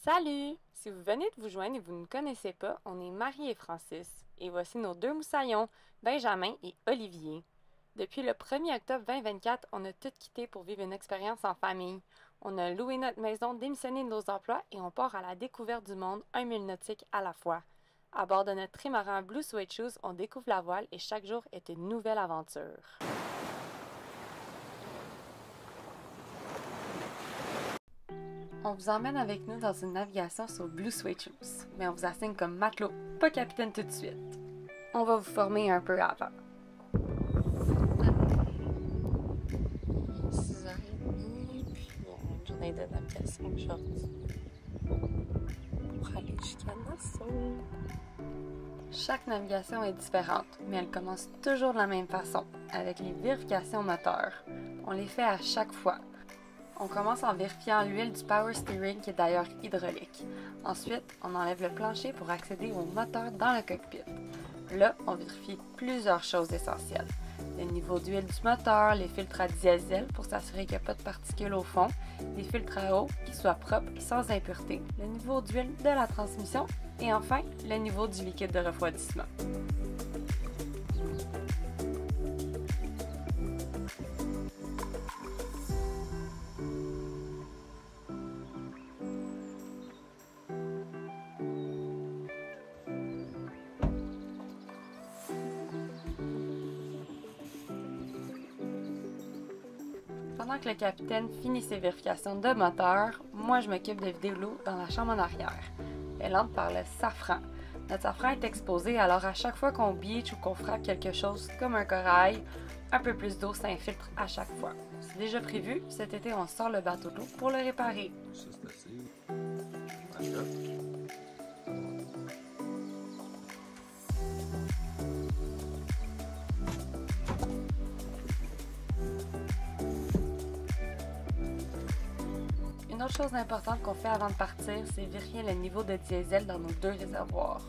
Salut! Si vous venez de vous joindre et vous ne nous connaissez pas, on est Marie et Francis, et voici nos deux moussaillons, Benjamin et Olivier. Depuis le 1er octobre 2024, on a tout quitté pour vivre une expérience en famille. On a loué notre maison, démissionné de nos emplois et on part à la découverte du monde, un mille nautiques à la fois. À bord de notre trimaran Blue Suede Shoes, on découvre la voile et chaque jour est une nouvelle aventure. On vous emmène avec nous dans une navigation sur Blue Suede Shoes, mais on vous assigne comme matelot, pas capitaine tout de suite. On va vous former un peu avant. 6h30, puis une journée de navigation aujourd'hui pour aller jusqu'à Nassau. Chaque navigation est différente, mais elle commence toujours de la même façon, avec les vérifications moteurs. On les fait à chaque fois. On commence en vérifiant l'huile du power steering qui est d'ailleurs hydraulique. Ensuite, on enlève le plancher pour accéder au moteur dans le cockpit. Là, on vérifie plusieurs choses essentielles. Le niveau d'huile du moteur, les filtres à diesel pour s'assurer qu'il n'y a pas de particules au fond, les filtres à eau qui soient propres et sans impuretés, le niveau d'huile de la transmission et enfin, le niveau du liquide de refroidissement. Pendant que le capitaine finit ses vérifications de moteur, moi je m'occupe de vider l'eau dans la chambre en arrière. Elle entre par le safran. Notre safran est exposé, alors à chaque fois qu'on beach ou qu'on frappe quelque chose comme un corail, un peu plus d'eau s'infiltre à chaque fois. C'est déjà prévu, cet été on sort le bateau d'eau pour le réparer. Une autre chose importante qu'on fait avant de partir, c'est vérifier le niveau de diesel dans nos deux réservoirs.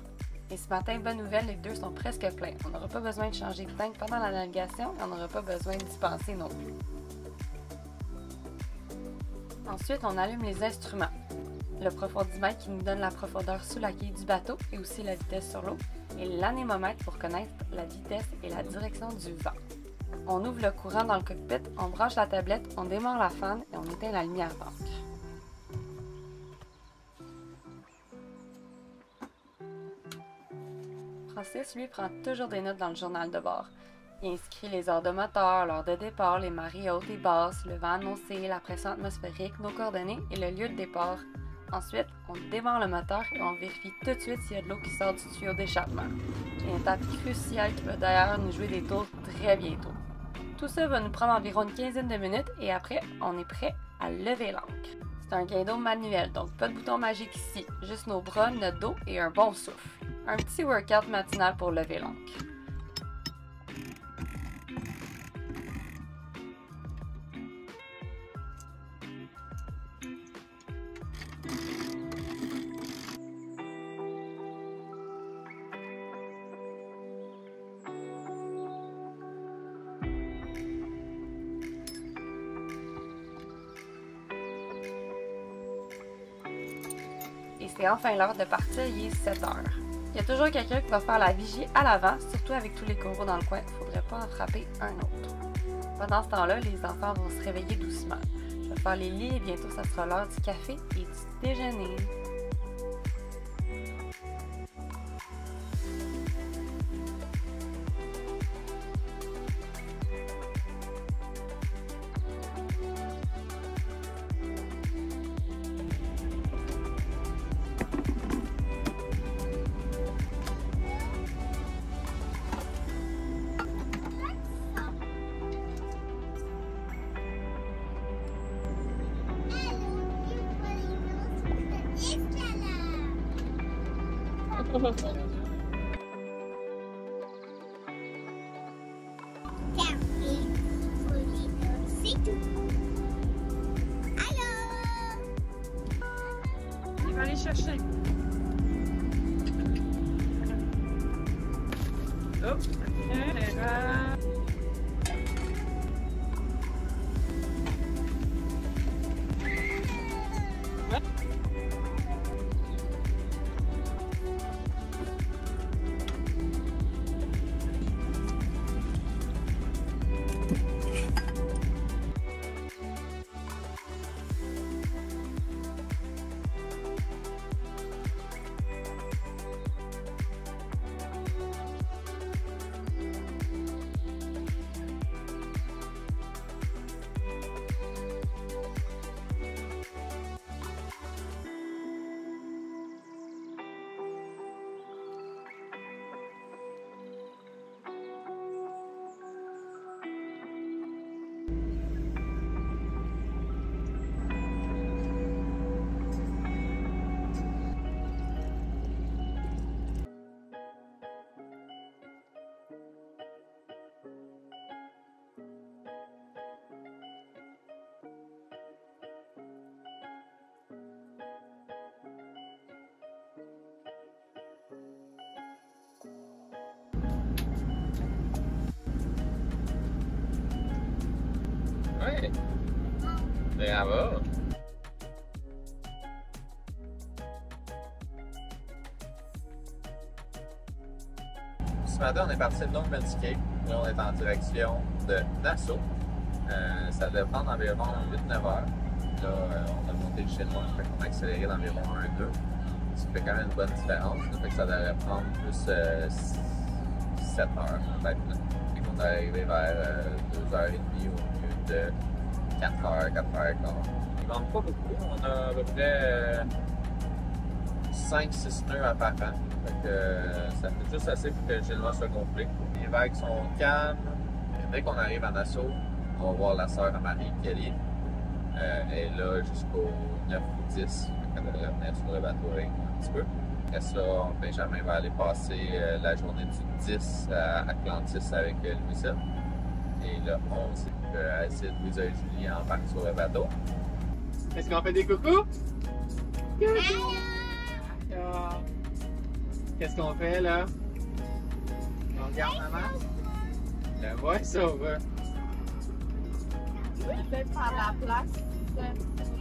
Et ce matin, bonne nouvelle, les deux sont presque pleins. On n'aura pas besoin de changer de tank pendant la navigation et on n'aura pas besoin d'y penser non plus. Ensuite, on allume les instruments. Le profondimètre qui nous donne la profondeur sous la quille du bateau et aussi la vitesse sur l'eau, et l'anémomètre pour connaître la vitesse et la direction du vent. On ouvre le courant dans le cockpit, on branche la tablette, on démarre la fan et on éteint la lumière d'ancre. Francis, lui, prend toujours des notes dans le journal de bord. Il inscrit les heures de moteur, l'heure de départ, les marées hautes et basses, le vent annoncé, la pression atmosphérique, nos coordonnées et le lieu de départ. Ensuite, on démarre le moteur et on vérifie tout de suite s'il y a de l'eau qui sort du tuyau d'échappement. C'est une étape cruciale qui va d'ailleurs nous jouer des tours très bientôt. Tout ça va nous prendre environ une quinzaine de minutes et après, on est prêt à lever l'ancre. C'est un guindeau manuel, donc pas de bouton magique ici, juste nos bras, notre dos et un bon souffle. Un petit workout matinal pour lever l'ancre. Et c'est enfin l'heure de partir, il est 7 heures. Il y a toujours quelqu'un qui va faire la vigie à l'avant, surtout avec tous les coraux dans le coin, il ne faudrait pas en frapper un autre. Pendant ce temps-là, les enfants vont se réveiller doucement. Je vais faire les lits et bientôt ça sera l'heure du café et du déjeuner. Il va aller chercher. Hop. Bravo! Ce matin, on est parti de Normandy Cape. Là, on est en direction de Nassau. Ça devait prendre environ 8-9 heures. Là, on a monté le chinois, fait qu'on a accéléré d'environ 1-2. Ça fait quand même une bonne différence. Ça fait que ça devrait prendre plus 7 heures, peut-être. Fait qu'on est arrivé vers 2h30 au lieu de 4h, 4h15. Il manque pas beaucoup. On a à peu près 5-6 nœuds à faire. Fait que ça fait juste assez pour que le chinois soit complet. Les vagues sont calmes. Et dès qu'on arrive à Nassau, on va voir la sœur à Marie, Kelly. Elle est là jusqu'au 9 ou 10. Elle devrait revenir sur le bateau un petit peu. Après ça, Benjamin va aller passer la journée du 10 à Atlantis avec Louisa. Et le 11, Acide, Louisa et Julie embarquent sur le bateau. Est-ce qu'on fait des coucous? Qu'est-ce qu'on fait là? On regarde maman? Le voice-over. Peut-être par la place pour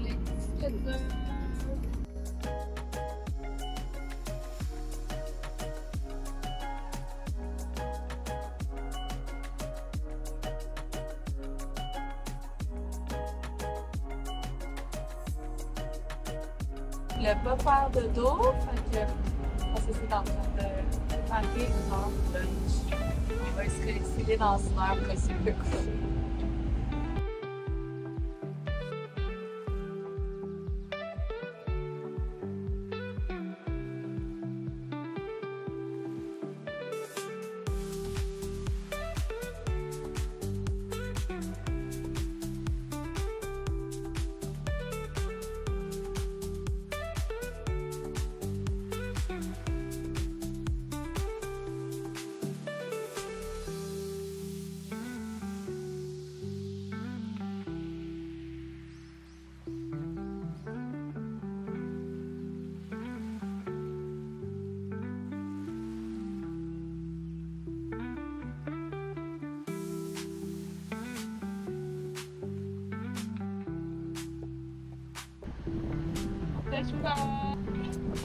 les petites de... Il ne pas faire de dos, fait que parce que c'est en train de préparer notre lunch. On va se réessayer dans une heure possible de coucher.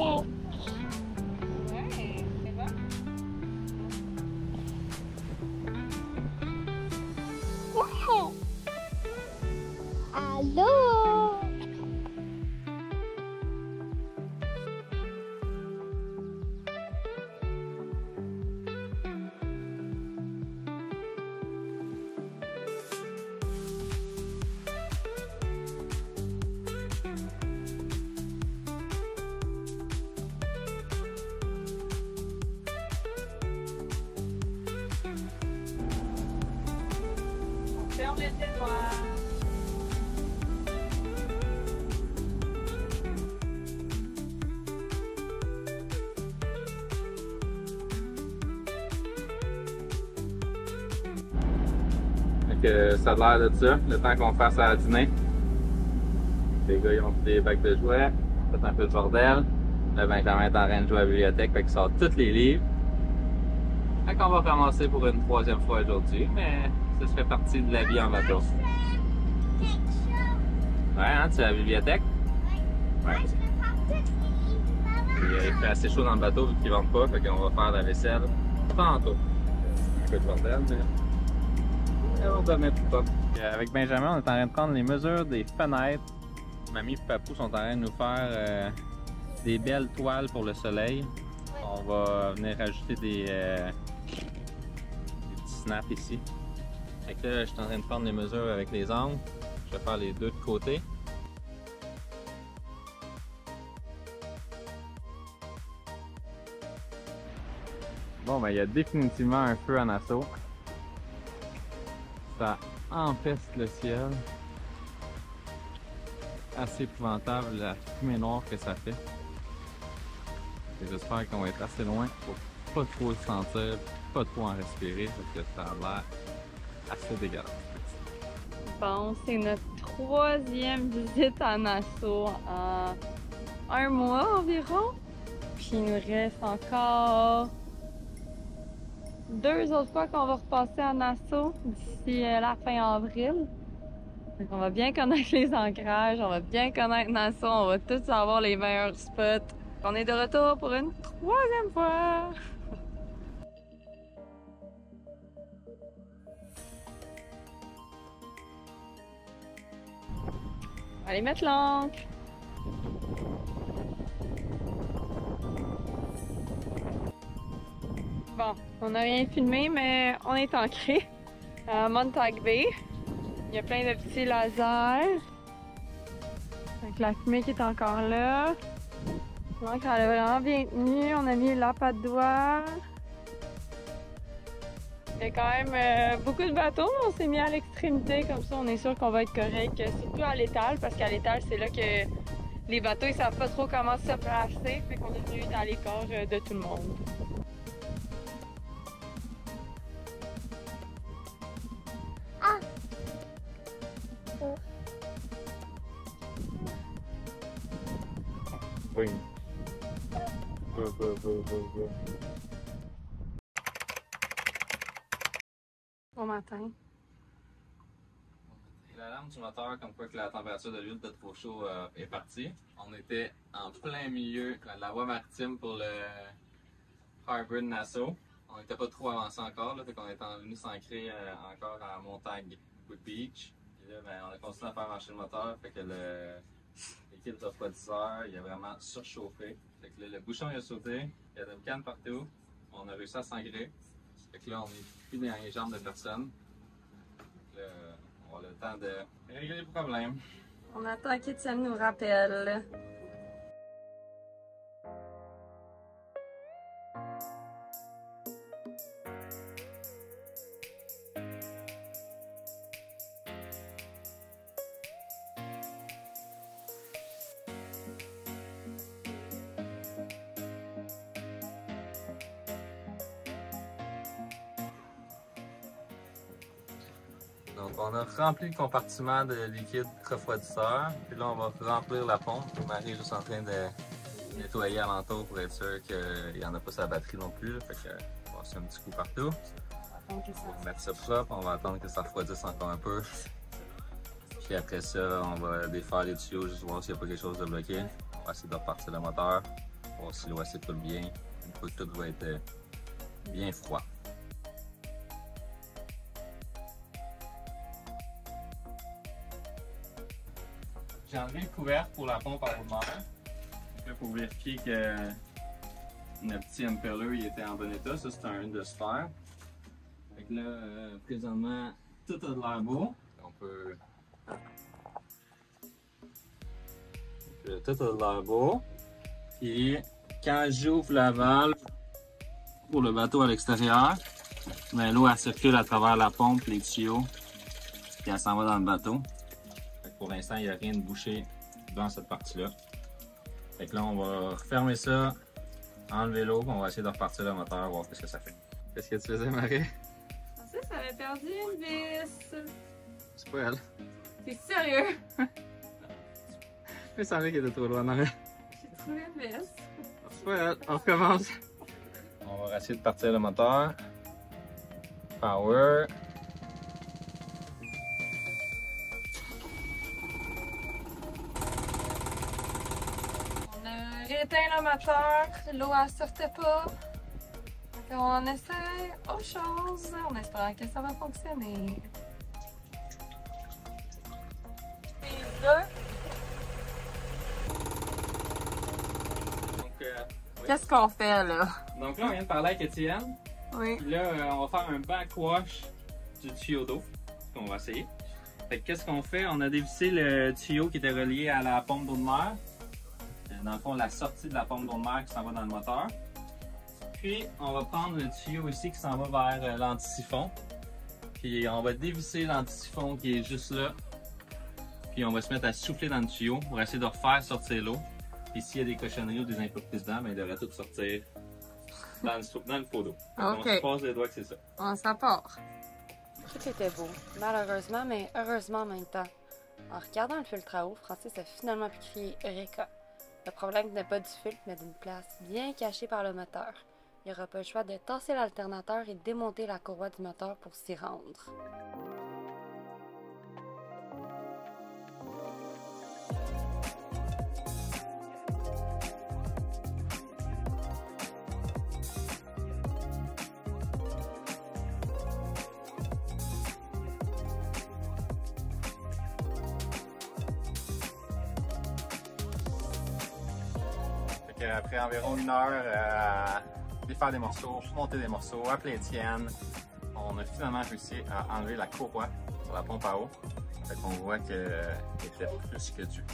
Oh. Ouais, c'est bon. Wow. Allô? Ferme les tiroirs. Ça a l'air de ça, le temps qu'on fasse à dîner. Les gars ils ont pris des bacs de jouets, fait un peu de bordel. Là, Benjamin est en train de jouer à la bibliothèque, fait qu'il sort tous les livres. Fait qu'on va ramasser pour une troisième fois aujourd'hui, mais ça fait partie de la vie en bateau. Ouais, hein, tu es à la bibliothèque? Ouais. Il fait assez chaud dans le bateau vu qu'ils ne vendent pas, fait qu'on va faire la vaisselle tantôt. Un peu de bordel, mais on va mettre pas. Avec Benjamin, on est en train de prendre les mesures des fenêtres. Mamie et Papou sont en train de nous faire des belles toiles pour le soleil. On va venir ajouter des petits snaps ici. Fait que là, je suis en train de prendre les mesures avec les angles. Je vais faire les deux de côté. Bon, ben il y a définitivement un feu à Nassau. Ça empeste le ciel. Assez épouvantable la fumée noire que ça fait. J'espère qu'on va être assez loin pour pas trop le sentir, pas trop en respirer parce que ça a l'air assez dégueulasse. Bon, c'est notre troisième visite à Nassau en un mois environ. Puis il nous reste encore 2 autres fois qu'on va repasser à Nassau d'ici la fin avril. Donc, on va bien connaître les ancrages, on va bien connaître Nassau, on va tous savoir les meilleurs spots. On est de retour pour une troisième fois! Allez mettre l'ancre! Bon, on n'a rien filmé, mais on est ancré à Montague Bay. Il y a plein de petits lasers. Donc la fumée qui est encore là. Donc elle a vraiment bien tenu. On a mis la patte d'oie. Il y a quand même beaucoup de bateaux. On s'est mis à l'extrémité, comme ça on est sûr qu'on va être correct. Surtout à l'étal, parce qu'à l'étal, c'est là que les bateaux ils savent pas trop comment se placer. Fait qu'on est venu à l'écart de tout le monde. Oui. Bon matin. L'alarme du moteur, comme quoi que la température de l'huile était trop chaud, est partie. On était en plein milieu de la voie maritime pour le Harbour de Nassau. On n'était pas trop avancé encore, là, fait qu'on est venu s'ancrer encore à Montague Beach. Puis là, ben, on a continué à faire marcher le moteur, fait que l'équipe de refroidisseur, il a vraiment surchauffé. Fait que là, le bouchon il a sauté, il y a une canne partout. On a réussi à s'ancrer. Fait que là, on est plus dans les jambes de personne. Fait que là, on a le temps de régler les problèmes. On attend qu'Étienne nous rappelle. Donc on a rempli le compartiment de liquide refroidisseur. Puis là on va remplir la pompe. Marie est juste en train de nettoyer alentour pour être sûr qu'il n'y en a pas sur la batterie non plus. Là. Fait que on va faire un petit coup partout. On va mettre ça propre, on va attendre que ça refroidisse encore un peu. Puis après ça, on va défaire les tuyaux, juste voir s'il n'y a pas quelque chose de bloqué. On va essayer de repartir le moteur, voir si l'OAC coule bien. Une fois que tout va être bien froid. J'ai enlevé le couvercle pour la pompe à eau de mer. Pour vérifier que notre petit impeller il était en bon état. Ça, c'est un de sphère. Fait que là, présentement, tout a de l'air beau. On peut. Tout a de l'air beau. Puis, quand j'ouvre la valve pour le bateau à l'extérieur, ben, l'eau elle circule à travers la pompe, les tuyaux, puis elle s'en va dans le bateau. Fait que pour l'instant, il n'y a rien de bouché dans cette partie-là. Fait que là, on va refermer ça, enlever l'eau, puis on va essayer de repartir le moteur, voir ce que ça fait. Qu'est-ce que tu faisais, Marie? Je pensais que ça avait perdu une vis. C'est pas elle. T'es sérieux? Il semblait qu'elle était trop loin. J'ai trouvé une vis. C'est pas elle. On recommence. On va essayer de partir le moteur. Power. On a rééteint le moteur, l'eau elle sortait pas. Donc on essaie autre chose en espérant que ça va fonctionner. Et là, qu'est-ce qu'on fait là? Donc là, on vient de parler avec Étienne. Oui. Puis là, on va faire un backwash du tuyau d'eau. On va essayer. Fait que qu'est-ce qu'on fait? On a dévissé le tuyau qui était relié à la pompe d'eau de mer. Dans le fond, la sortie de la pompe d'eau de mer qui s'en va dans le moteur. Puis, on va prendre le tuyau ici qui s'en va vers l'antisiphon. Puis, on va dévisser l'antisiphon qui est juste là. Puis, on va se mettre à souffler dans le tuyau pour essayer de refaire sortir l'eau. Puis, s'il y a des cochonneries ou des impuretés dedans, ben, il devrait tout sortir dans le pot d'eau. Ok. On se passe les doigts que c'est ça. On s'en part. Tout était beau, malheureusement, mais heureusement en même temps. En regardant le filtre à eau, Francis a finalement pu crier Eureka. Le problème n'est pas du filtre, mais d'une place bien cachée par le moteur. Il n'y aura pas le choix de tasser l'alternateur et démonter la courroie du moteur pour s'y rendre. après environ 1 heure à défaire des morceaux, monter des morceaux, appeler Étienne, on a finalement réussi à enlever la courroie sur la pompe à eau. Fait qu'on voit qu'elle était plus que due.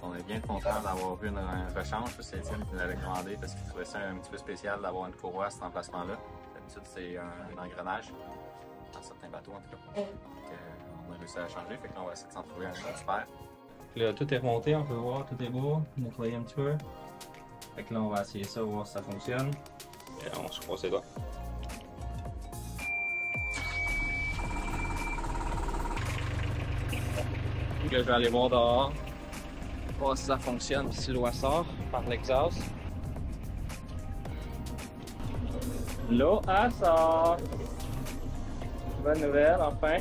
On est bien content d'avoir eu un rechange. C'est Étienne qui l'avait commandé parce qu'il trouvait ça un petit peu spécial d'avoir une courroie à cet emplacement-là. D'habitude, c'est un engrenage, dans certains bateaux en tout cas. On a réussi à la changer, fait qu'on va essayer de s'en trouver un autre super. Là, tout est remonté, on peut voir, tout est beau, nettoyer un petit peu. Fait que là, on va essayer ça, voir si ça fonctionne. Et on se croise les doigts. Donc là, je vais aller voir dehors, voir si ça fonctionne, puis si l'eau sort par l'exhaust. L'eau, elle sort! Bonne nouvelle, enfin!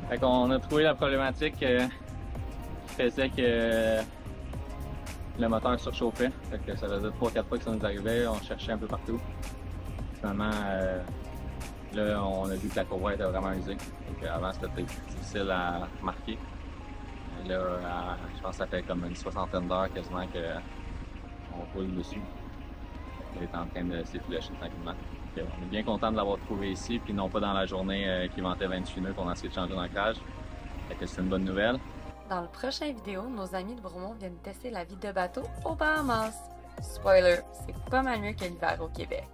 Fait qu'on a trouvé la problématique qui faisait que le moteur surchauffait. Fait que ça faisait 3-4 fois que ça nous arrivait, on cherchait un peu partout. Finalement, là, on a vu que la courroie était vraiment usée. Donc, avant, c'était plus difficile à marquer. Là, je pense que ça fait comme une 60aine d'heures quasiment qu'on roule dessus. Elle est en train de s'effilocher tranquillement. On est bien content de l'avoir trouvé ici, puis non pas dans la journée qui ventait 28 nœuds qu'on a essayé de changer d'ancrage. C'est une bonne nouvelle. Dans le prochain vidéo, nos amis de Bromont viennent tester la vie de bateau aux Bahamas. Spoiler, c'est pas mal mieux que l'hiver au Québec.